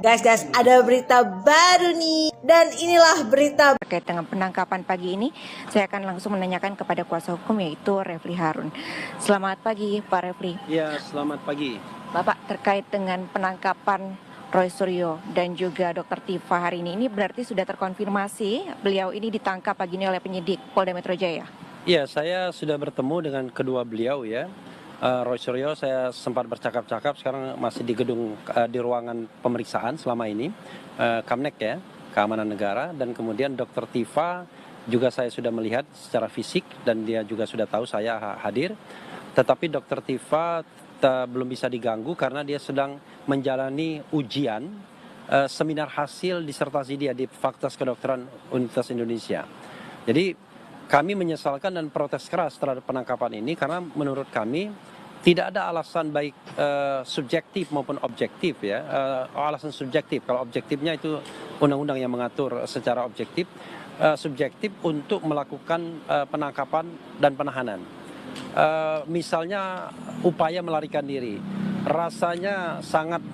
Guys, ada berita baru nih. Dan inilah berita terkait dengan penangkapan pagi ini. Saya akan langsung menanyakan kepada kuasa hukum, yaitu Refli Harun. Selamat pagi, Pak Refli. Ya, selamat pagi. Bapak, terkait dengan penangkapan Roy Suryo dan juga Dr. Tifa hari ini berarti sudah terkonfirmasi beliau ini ditangkap pagi ini oleh penyidik Polda Metro Jaya? Ya, saya sudah bertemu dengan kedua beliau ya. Roy Suryo saya sempat bercakap-cakap, sekarang masih di gedung di ruangan pemeriksaan selama ini, Kamnek ya, Keamanan Negara, dan kemudian Dr. Tifa juga saya sudah melihat secara fisik dan dia juga sudah tahu saya hadir. Tetapi Dr. Tifa belum bisa diganggu karena dia sedang menjalani ujian seminar hasil disertasi dia di Fakultas Kedokteran Universitas Indonesia. Jadi kami menyesalkan dan protes keras terhadap penangkapan ini karena menurut kami tidak ada alasan baik subjektif maupun objektif ya. Alasan subjektif, kalau objektifnya itu undang-undang yang mengatur secara objektif, subjektif untuk melakukan penangkapan dan penahanan. Misalnya upaya melarikan diri, rasanya sangat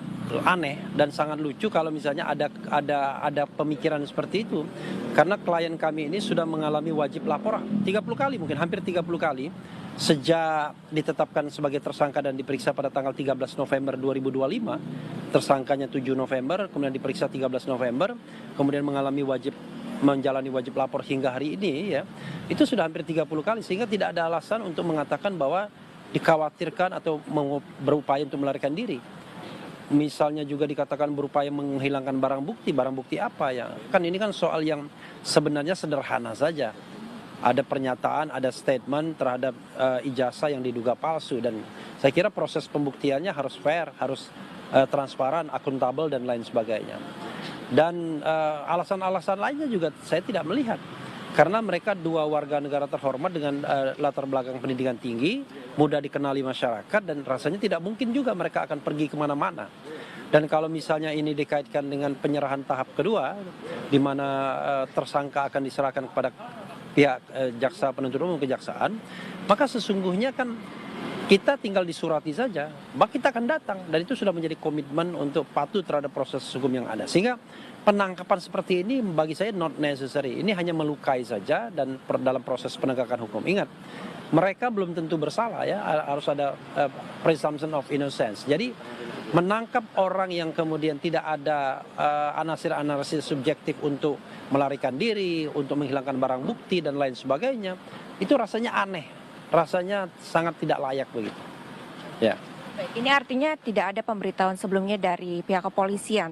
aneh dan sangat lucu kalau misalnya ada pemikiran seperti itu, karena klien kami ini sudah mengalami wajib lapor 30 kali, mungkin hampir 30 kali sejak ditetapkan sebagai tersangka dan diperiksa pada tanggal 13 November 2025, tersangkanya 7 November, kemudian diperiksa 13 November, kemudian menjalani wajib lapor hingga hari ini ya, itu sudah hampir 30 kali, sehingga tidak ada alasan untuk mengatakan bahwa dikhawatirkan atau berupaya untuk melarikan diri. Misalnya juga dikatakan berupaya menghilangkan barang bukti apa ya, kan ini kan soal yang sebenarnya sederhana saja. Ada pernyataan, ada statement terhadap ijazah yang diduga palsu, dan saya kira proses pembuktiannya harus fair, harus transparan, akuntabel dan lain sebagainya. Dan alasan-alasan lainnya juga saya tidak melihat, karena mereka dua warga negara terhormat dengan latar belakang pendidikan tinggi, mudah dikenali masyarakat, dan rasanya tidak mungkin juga mereka akan pergi kemana-mana. Dan kalau misalnya ini dikaitkan dengan penyerahan tahap kedua, di mana tersangka akan diserahkan kepada pihak jaksa penuntut umum, kejaksaan, maka sesungguhnya kan kita tinggal disurati saja, maka kita akan datang, dan itu sudah menjadi komitmen untuk patuh terhadap proses hukum yang ada. Sehingga penangkapan seperti ini bagi saya not necessary, ini hanya melukai saja dan dalam proses penegakan hukum. Ingat, mereka belum tentu bersalah ya, harus ada presumption of innocence. Jadi menangkap orang yang kemudian tidak ada analisis subjektif untuk melarikan diri, untuk menghilangkan barang bukti dan lain sebagainya, itu rasanya aneh, rasanya sangat tidak layak begitu. Ya. Baik, ini artinya tidak ada pemberitahuan sebelumnya dari pihak kepolisian